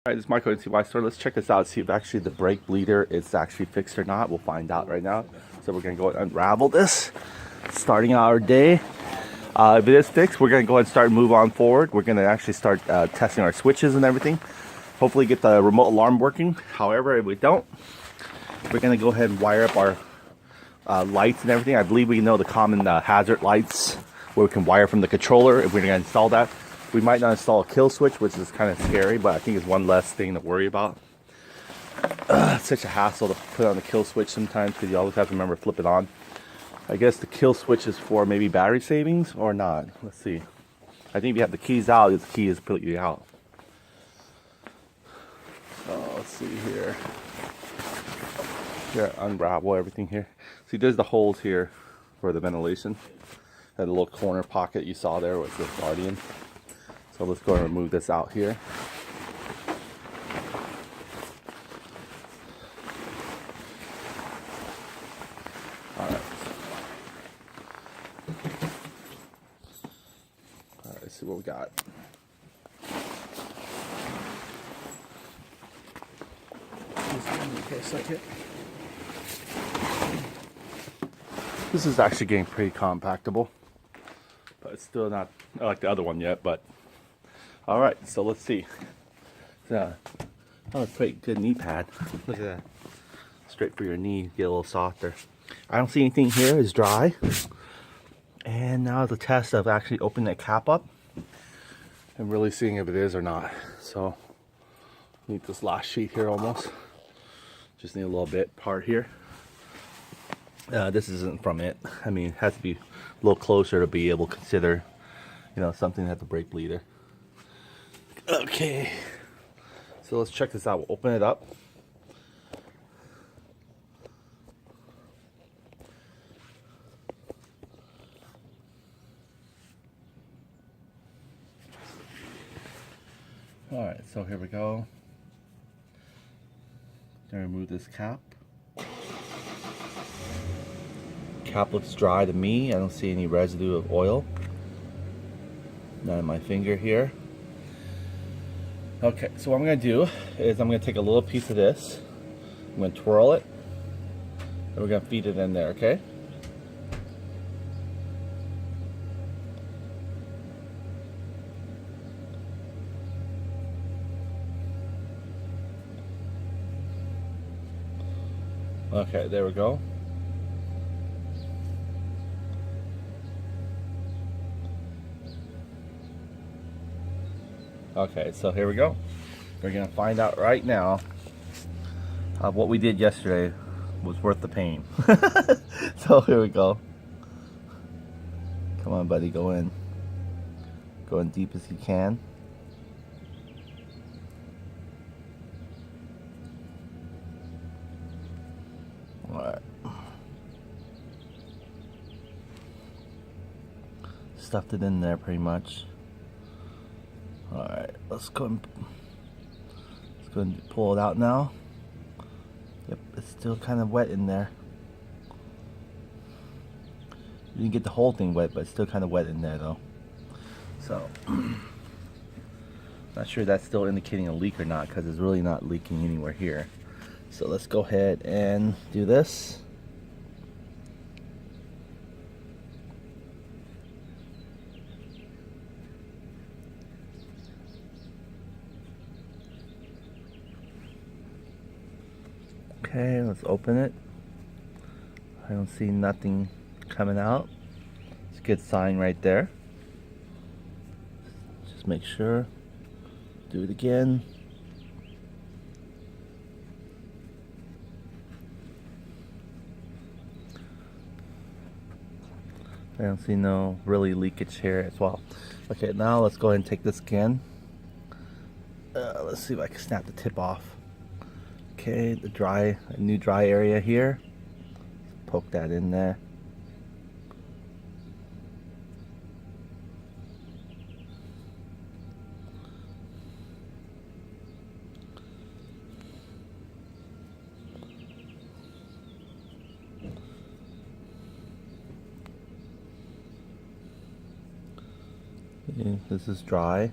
Alright, this is Michael at GY Store. Let's check this out, see if actually the brake bleeder is actually fixed or not. We'll find out right now. So we're going to go and unravel this, starting our day. If it is fixed, we're going to go ahead and start and move on forward. We're going to actually start testing our switches and everything. Hopefully get the remote alarm working. However, if we don't, we're going to go ahead and wire up our lights and everything. I believe we know the common hazard lights where we can wire from the controller if we're going to install that. We might not install a kill switch, which is kind of scary, but I think it's one less thing to worry about. It's such a hassle to put on the kill switch sometimes because you always have to remember to flip it on. I guess the kill switch is for maybe battery savings or not. Let's see. I think if you have the keys out, the key is completely out. So let's see here. Here, unravel everything here. See, there's the holes here for the ventilation. That little corner pocket you saw there was the Guardian. So let's go and remove this out here. Alright. Alright, let's see what we got. This is actually getting pretty compactable, but it's still not like the other one yet, but alright, so let's see. Oh, it's pretty good knee pad. Look at that. Straight for your knee, get a little softer. I don't see anything here, it's dry. And now the test of actually opening that cap up and really seeing if it is or not. So, need this last sheet here almost. Just need a little bit part here. This isn't from it. I mean, it has to be a little closer to be able to consider, you know, something that has a brake bleeder. Okay, so let's check this out. We'll open it up. Alright, so here we go. Gonna remove this cap. Cap looks dry to me. I don't see any residue of oil. Not on my finger here. Okay, so what I'm going to do is I'm going to take a little piece of this, I'm going to twirl it, and we're going to feed it in there, okay? Okay, there we go. Okay, so here we go. We're gonna find out right now what we did yesterday was worth the pain. So here we go. Come on, buddy, go in. Go in deep as you can. Alright. Stuffed it in there pretty much. Alright, let's go and pull it out now. Yep, it's still kind of wet in there. You didn't get the whole thing wet, but it's still kind of wet in there though. So, not sure that's still indicating a leak or not, because it's really not leaking anywhere here. So let's go ahead and do this. Okay, let's open it. I don't see nothing coming out. It's a good sign right there. Just make sure. Do it again. I don't see no really leakage here as well. Okay, now let's go ahead and take this again. Let's see if I can snap the tip off. Okay, the new dry area here. Poke that in there. Okay, this is dry.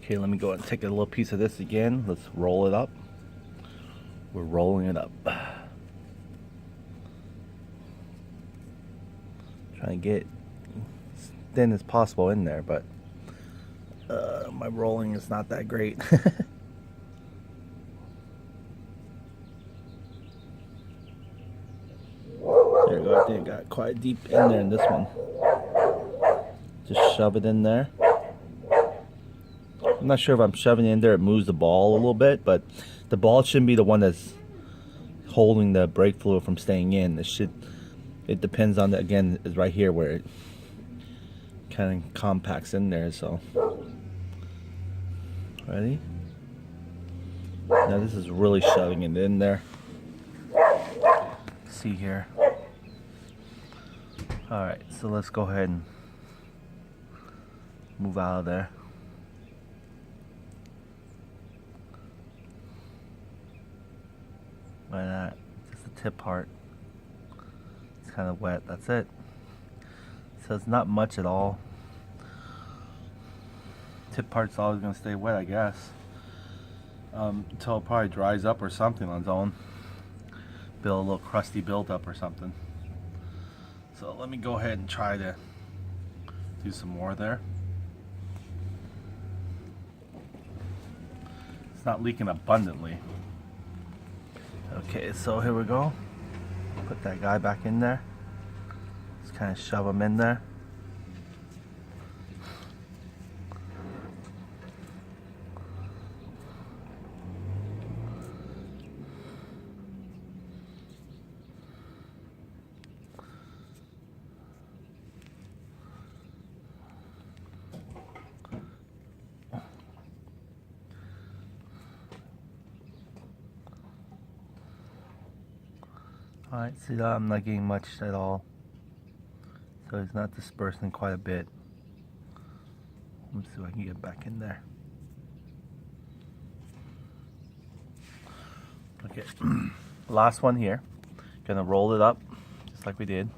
Okay, let me go and take a little piece of this again. Let's roll it up. We're rolling it up. Trying to get as thin as possible in there, but my rolling is not that great. There we go. I think I got quite deep in there in this one. Just shove it in there. I'm not sure if I'm shoving it in there, it moves the ball a little bit, but the ball shouldn't be the one that's holding the brake fluid from staying in. It depends on again, is right here where it kind of compacts in there. So ready? Now this is really shoving it in there. See here. Alright, so let's go ahead and move out of there. Why not? Just the tip part. It's kind of wet. That's it. So it's not much at all. Tip part's always going to stay wet, I guess. Until it probably dries up or something on its own. Build a little crusty buildup or something. So let me go ahead and try to do some more there. It's not leaking abundantly. Okay, so here we go. Put that guy back in there. Just kind of shove him in there. Alright, see that I'm not getting much at all. So it's not dispersing quite a bit. Let me see if I can get back in there. Okay, last one here. Gonna roll it up, just like we did.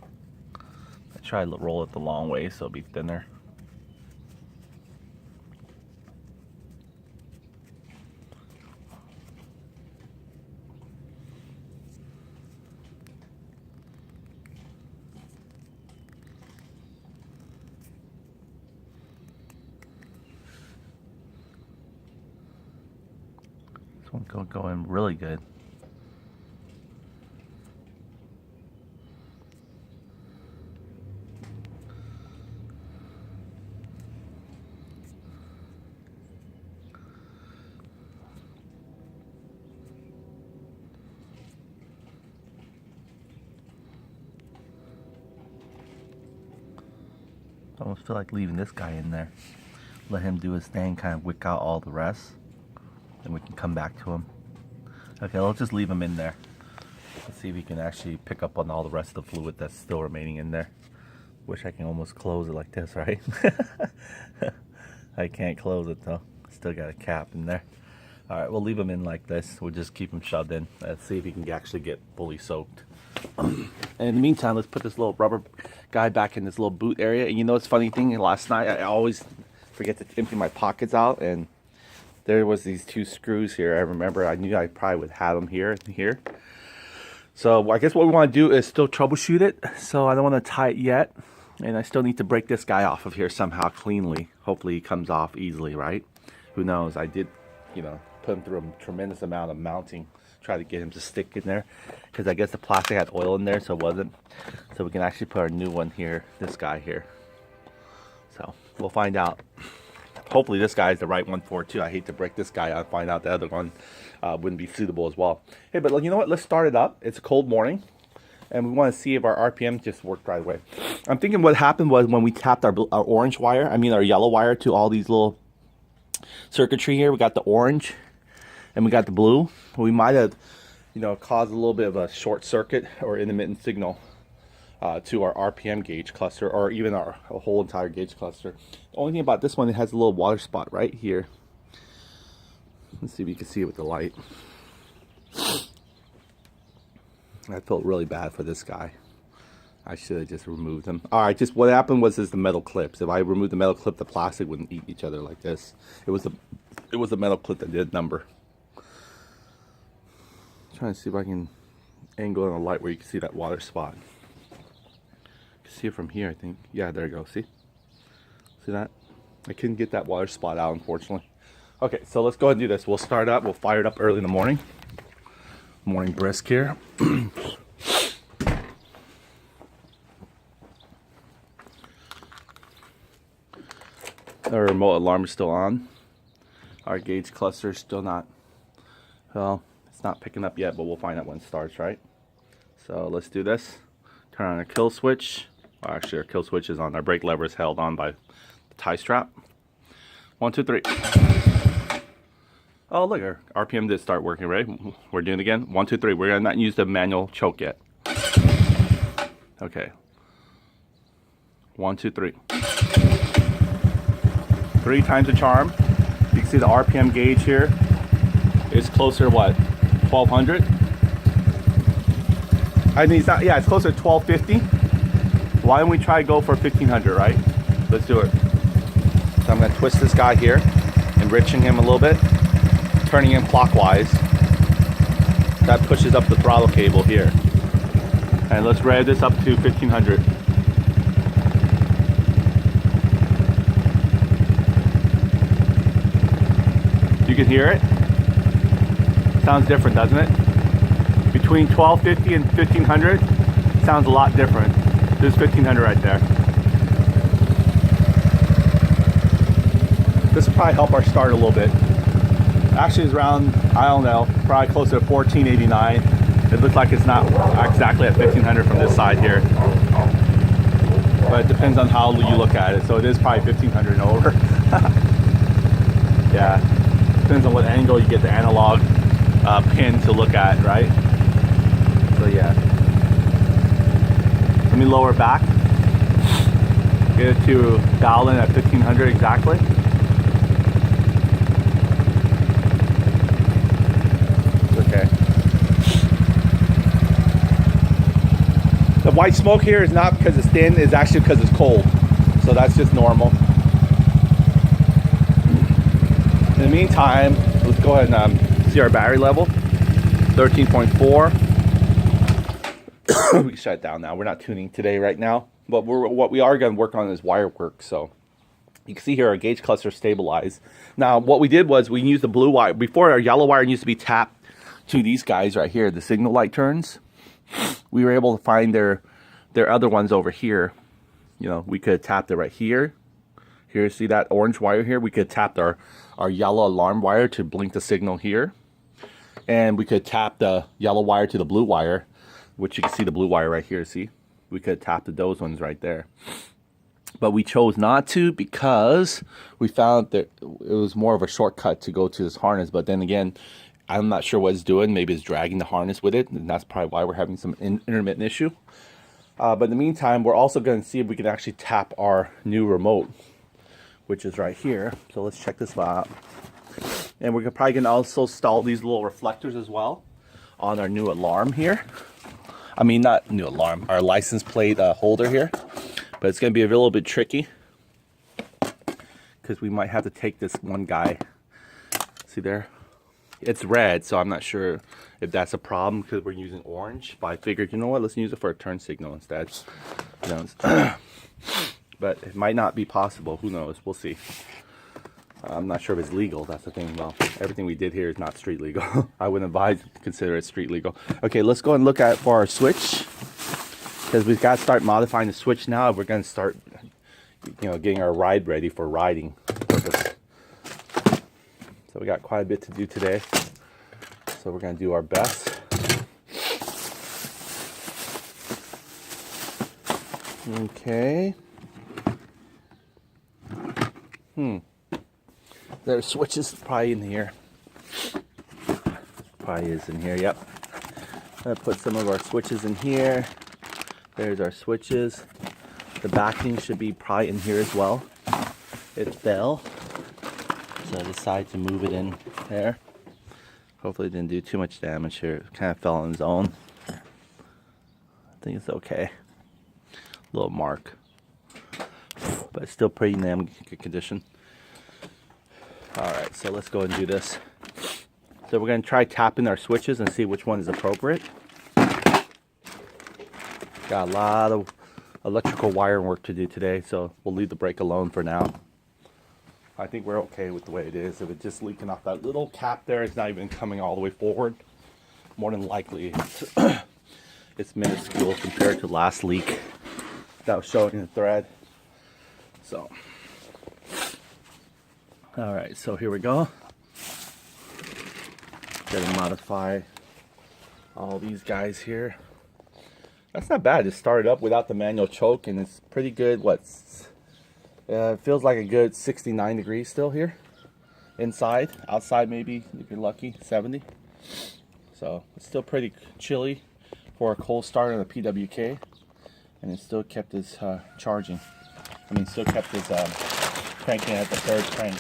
I try to roll it the long way so it'll be thinner. This one's gonna go in really good. I almost feel like leaving this guy in there. Let him do his thing, kind of wick out all the rest. Then we can come back to him. Okay, let's just leave him in there. Let's see if he can actually pick up on all the rest of the fluid that's still remaining in there. Wish I can almost close it like this, right? I can't close it though. Still got a cap in there. Alright, we'll leave him in like this. We'll just keep him shoved in. Let's see if he can actually get fully soaked. And in the meantime, let's put this little rubber guy back in this little boot area. And you know, it's funny thing, last night I always forget to empty my pockets out, and there was these two screws here. I remember I knew I probably would have them here and here. So I guess what we want to do is still troubleshoot it. So I don't want to tie it yet, and I still need to break this guy off of here somehow cleanly. Hopefully he comes off easily, right? Who knows? I did, you know, put him through a tremendous amount of mounting, try to get him to stick in there, because I guess the plastic had oil in there, so it wasn't. So we can actually put our new one here, this guy here. So we'll find out. Hopefully this guy is the right one for it too. I hate to break this guy out and find out the other one wouldn't be suitable as well. Hey, but you know what? Let's start it up. It's a cold morning, and we want to see if our RPM just worked right away. I'm thinking what happened was when we tapped our orange wire, our yellow wire to all these little circuitry here, we got the orange and we got the blue. We might have, you know, caused a little bit of a short circuit or intermittent signal to our RPM gauge cluster, or even our whole entire gauge cluster. The only thing about this one, it has a little water spot right here. Let's see if you can see it with the light. I felt really bad for this guy. I should have just removed them. All right, just what happened was the metal clips. If I removed the metal clip, the plastic wouldn't eat each other like this. It was the metal clip that did number. Trying to see if I can angle in a light where you can see that water spot. You can see it from here, I think. Yeah, there you go. See that? I couldn't get that water spot out, unfortunately. Okay, so let's go ahead and do this. We'll start up. We'll fire it up early in the morning. Morning brisk here. Our remote alarm is still on. Our gauge cluster is still not, well, it's not picking up yet, but we'll find out when it starts, right? So let's do this. Turn on our kill switch. Well, actually, our kill switch is on. Our brake lever is held on by the tie strap. 1, 2, 3. Oh, look, our RPM did start working, right? We're doing it again. 1, 2, 3. We're gonna not use the manual choke yet. Okay. 1, 2, 3. 3 times the charm. You can see the RPM gauge here is closer to what? 1200? I mean, it's not, yeah, it's closer to 1250. Why don't we try to go for 1500, right? Let's do it. So I'm going to twist this guy here, enriching him a little bit, turning him clockwise. That pushes up the throttle cable here. And let's rev this up to 1500. You can hear it. Sounds different, doesn't it? Between 1250 and 1500, sounds a lot different. There's 1500 right there. This will probably help our start a little bit. Actually, it's around, I don't know, probably closer to 1489. It looks like it's not exactly at 1500 from this side here. But it depends on how you look at it. So it is probably 1500 and over. Yeah. Depends on what angle you get the analog pin to look at, right? So yeah. Let me lower back. Get it to dial in at 1500 exactly. Okay. The white smoke here is not because it's thin, it's actually because it's cold. So that's just normal. In the meantime, let's go ahead and see our battery level. 13.4. We can shut it down now. We're not tuning today right now. But what we are going to work on is wire work. So you can see here our gauge cluster stabilized. Now what we did was we used the blue wire. Before, our yellow wire used to be tapped to these guys right here, the signal light turns. We were able to find their other ones over here. You know, we could have tapped it right here. Here, see that orange wire here? We could tap our yellow alarm wire to blink the signal here. And we could tap the yellow wire to the blue wire, which you can see the blue wire right here, see? We could tap those ones right there. But we chose not to because we found that it was more of a shortcut to go to this harness. But then again, I'm not sure what it's doing. Maybe it's dragging the harness with it, and that's probably why we're having some intermittent issue. But in the meantime, we're also going to see if we can actually tap our new remote, which is right here. So let's check this out. And we're probably going to also install these little reflectors as well on our new alarm here. I mean, not new alarm, our license plate holder here. But it's going to be a little bit tricky because we might have to take this one guy. See there? It's red, so I'm not sure if that's a problem because we're using orange. But I figured, you know what, let's use it for a turn signal instead. You know, but it might not be possible. Who knows? We'll see. I'm not sure if it's legal. That's the thing. Well, everything we did here is not street legal. I wouldn't advise to consider it street legal. Okay, let's go and look at for our switch because we've got to start modifying the switch now if we're going to start, you know, getting our ride ready for riding purpose. So we got quite a bit to do today. So we're going to do our best. Okay. There's switches probably in here. Probably is in here, yep. I'm going to put some of our switches in here. There's our switches. The backing should be probably in here as well. It fell. So I decided to move it in there. Hopefully it didn't do too much damage here. It kind of fell on its own. I think it's okay. Little mark. But it's still pretty damn good condition. Alright, so let's go and do this. So we're going to try tapping our switches and see which one is appropriate. Got a lot of electrical wire work to do today, so we'll leave the brake alone for now. I think we're okay with the way it is. If it's just leaking off that little cap there, it's not even coming all the way forward. More than likely, it's minuscule compared to last leak that was showing in the thread. So, all right, so here we go. Gotta modify all these guys here. That's not bad. It started up without the manual choke, and it's pretty good. It feels like a good 69 degrees still here inside. Outside maybe, if you're lucky, 70. So it's still pretty chilly for a cold start on a PWK, and it still kept its charging. I mean, still kept its cranking at the third crank.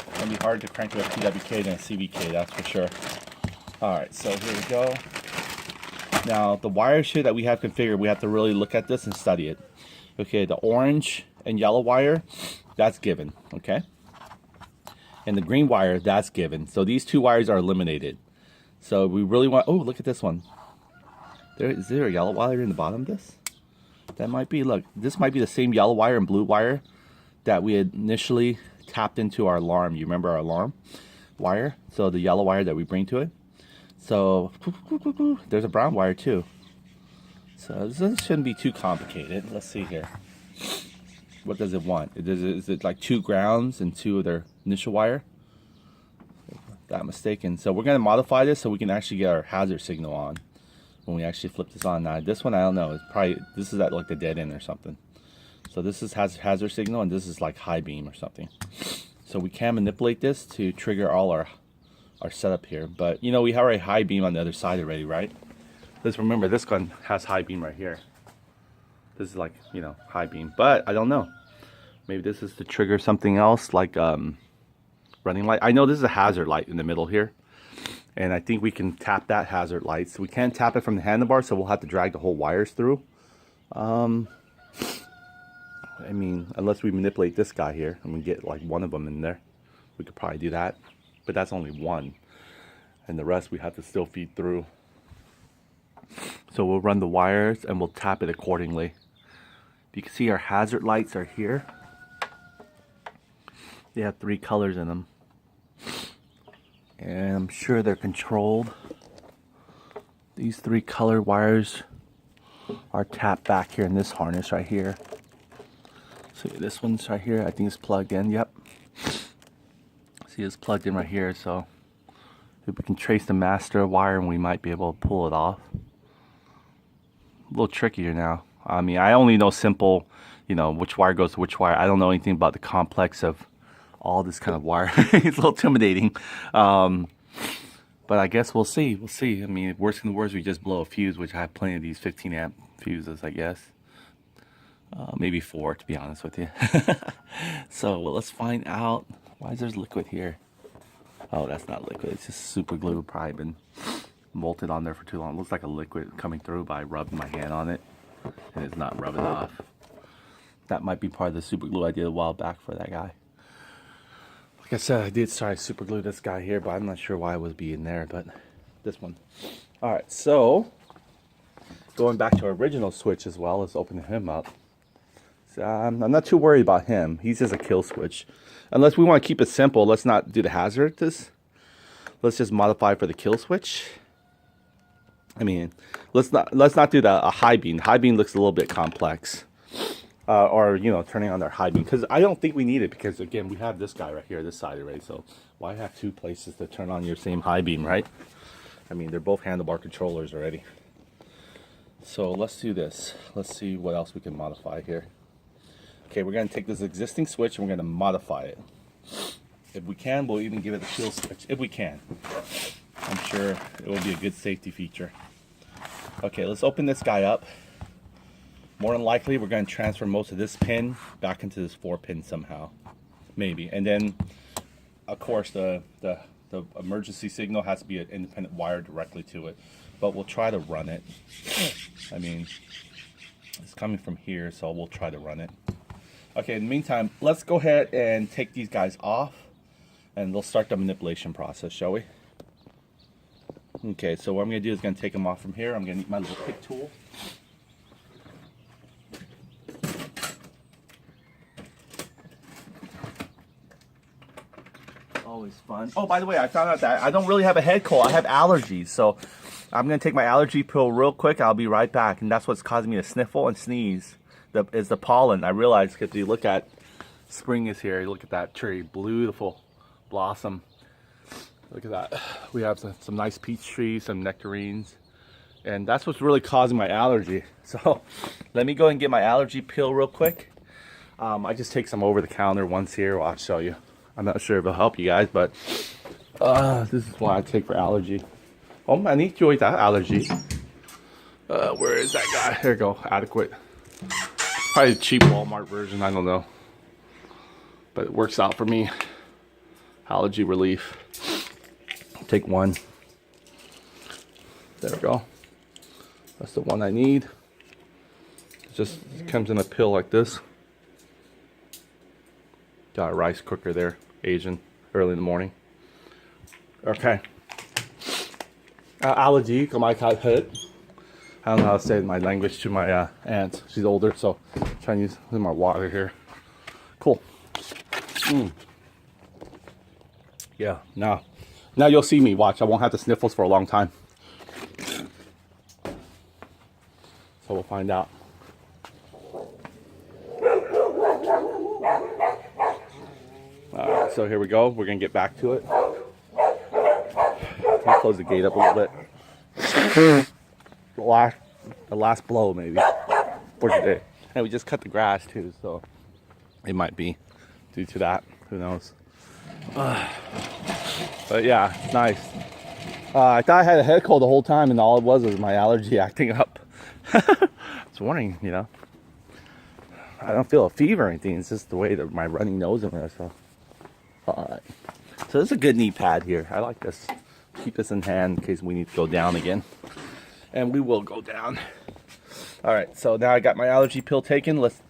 It's gonna be hard to crank with a PWK than a CVK, that's for sure. All right, so here we go. Now the wire shit that we have configured, we have to really look at this and study it. Okay, the orange and yellow wire, that's given, okay? And the green wire, that's given. So these two wires are eliminated. So we really want, oh, look at this one. Is there a yellow wire in the bottom of this? That might be, look, this might be the same yellow wire and blue wire that we had initially tapped into our alarm. You remember our alarm wire? So the yellow wire that we bring to it. So there's a brown wire too. So this shouldn't be too complicated. Let's see here. What does it want? Is it like 2 grounds and 2 of their initial wire? Not mistaken. So we're going to modify this so we can actually get our hazard signal on when we actually flip this on. Now this one, I don't know. It's probably, this is at like the dead end or something. So this is hazard signal, and this is like high beam or something. So we can manipulate this to trigger all our setup here. But you know, we have a high beam on the other side already, right? Let's remember this one has high beam right here. This is like, you know, high beam, but I don't know. Maybe this is to trigger something else like running light. I know this is a hazard light in the middle here, and I think we can tap that hazard light. So we can't tap it from the handlebar, so we'll have to drag the whole wires through. I mean, unless we manipulate this guy here and we get like one of them in there, we could probably do that, but that's only one, and the rest we have to still feed through. So we'll run the wires and we'll tap it accordingly. You can see our hazard lights are here. They have 3 colors in them, and I'm sure they're controlled. These 3 color wires are tapped back here in this harness right here. See, this one's right here. I think it's plugged in. Yep. See, it's plugged in right here. So if we can trace the master wire, and we might be able to pull it off. A little trickier now. I mean, I only know simple, you know, which wire goes to which wire. I don't know anything about the complex of all this kind of wire. It's a little intimidating. But I guess we'll see. We'll see. I mean, worst in the worst, we just blow a fuse, which I have plenty of these 15 amp fuses, I guess. Maybe 4, to be honest with you. So, well, let's find out. Why is there liquid here? Oh, that's not liquid. It's just super glue. Probably been molted on there for too long. It looks like a liquid coming through by rubbing my hand on it, and it's not rubbing off. That might be part of the super glue I did a while back for that guy. Like I said, I did try to super glue this guy here, but I'm not sure why it would be in there, but this one. Alright, so going back to our original switch as well, let's open him up. So, I'm not too worried about him. He's just a kill switch. Unless we want to keep it simple, let's not do the hazard this. Let's just modify for the kill switch. I mean, let's not do a high beam. High beam looks a little bit complex. Or, you know, turning on their high beam, because I don't think we need it, because again, we have this guy right here, this side already, so why have 2 places to turn on your same high beam, right? I mean, they're both handlebar controllers already. So let's do this. Let's see what else we can modify here. Okay, we're going to take this existing switch and we're going to modify it. If we can, we'll even give it a kill switch, if we can. I'm sure it will be a good safety feature. Okay, let's open this guy up. More than likely, we're going to transfer most of this pin back into this 4-pin somehow, maybe. And then, of course, the emergency signal has to be an independent wire directly to it. But we'll try to run it. I mean, It's coming from here, so we'll try to run it. Okay, in the meantime, let's go ahead and take these guys off, and we'll start the manipulation process, shall we? Okay, so what I'm going to do is going to take them off from here. I'm going to need my little pick tool. Always fun. Oh, by the way, I found out that I don't really have a head cold. I have allergies, so I'm going to take my allergy pill real quick. I'll be right back, and that's what's causing me to sniffle and sneeze. Is the pollen. I realized if you look at spring is here. You look at that tree, beautiful blossom. Look at that. We have some nice peach trees, some nectarines, and that's what's really causing my allergy. So let me go and get my allergy pill real quick. I just take some over the counter once here. Well, I'll show you. I'm not sure if it'll help you guys, but this is what I take for allergy. Oh, I need to avoid that allergy. Where is that guy? Here we go. Adequate. Probably a cheap Walmart version. I don't know, but it works out for me. Allergy relief. Take one. There we go. That's the one I need. It comes in a pill like this. Got a rice cooker there, Asian, early in the morning. Okay. Allergy, come I got hurt. I don't know how to say my language to my aunt. She's older, so I'm trying to use my water here. Cool. Yeah, now you'll see me. Watch, I won't have the sniffles for a long time. So we'll find out. Alright, so here we go. We're going to get back to it. I'll close the gate up a little bit. The last blow, maybe, for today. And we just cut the grass, too, so it might be due to that. Who knows? But yeah, it's nice. I thought I had a head cold the whole time, and all it was my allergy acting up. It's warning, you know. I don't feel a fever or anything. It's just the way that my running nose and that. So, all right. So this is a good knee pad here. I like this. Keep this in hand in case we need to go down again, and we will go down. All right. So now I got my allergy pill taken. Let's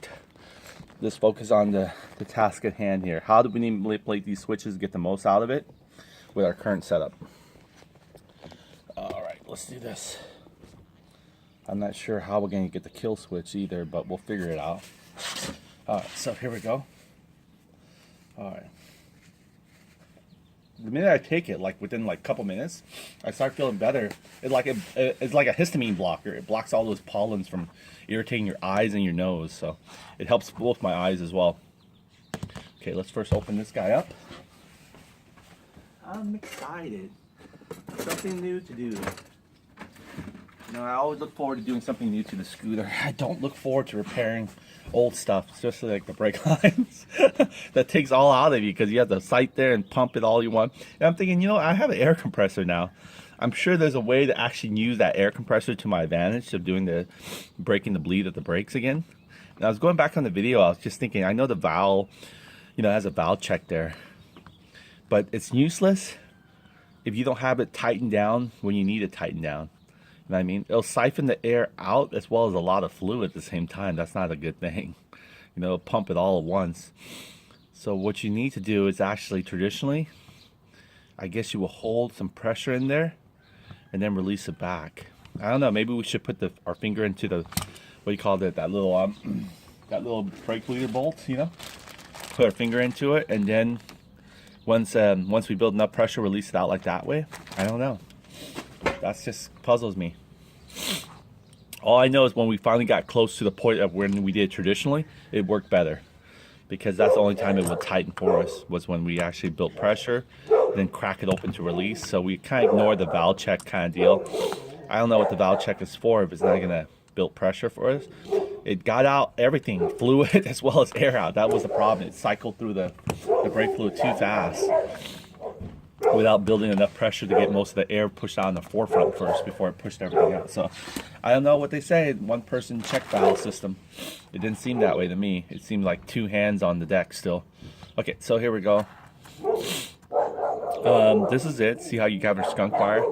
focus on the task at hand here. How do we manipulate these switches to get the most out of it with our current setup? All right, let's do this. I'm not sure how we're going to get the kill switch either, but we'll figure it out. All right, so here we go. All right. The minute I take it, like within like a couple minutes, I start feeling better. It's like a histamine blocker. It blocks all those pollens from irritating your eyes and your nose. So it helps both my eyes as well. Okay, let's first open this guy up. I'm excited. Something new to do. You know, I always look forward to doing something new to the scooter. I don't look forward to repairing old stuff, especially like the brake lines. That takes all out of you because you have to sight there and pump it all you want. And I'm thinking, you know, I have an air compressor now. I'm sure there's a way to actually use that air compressor to my advantage of doing the breaking the bleed of the brakes again. And I was going back on the video, I was just thinking, I know the valve, you know, has a valve check there, but it's useless if you don't have it tightened down when you need it tightened down. You know what I mean? It'll siphon the air out as well as a lot of fluid at the same time. That's not a good thing. You know, pump it all at once. So what you need to do is actually traditionally, I guess you will hold some pressure in there and then release it back. I don't know, maybe we should put our finger into the, what do you call it, that little brake bleeder bolt, you know? Put our finger into it, and then once we build enough pressure, release it out like that way. I don't know. That's just puzzles me. All I know is when we finally got close to the point of when we did traditionally, it worked better. Because that's the only time it would tighten for us, was when we actually built pressure, then crack it open to release. So we kind of ignored the valve check kind of deal. I don't know what the valve check is for if it's not gonna build pressure for us. It got out everything, fluid as well as air out. That was the problem. It cycled through the brake fluid too fast without building enough pressure to get most of the air pushed out in the forefront first before it pushed everything out. So I don't know what they say, one person check valve system. It didn't seem that way to me. It seemed like two hands on the deck still. Okay, so here we go. This is it. See how you have your skunk wire?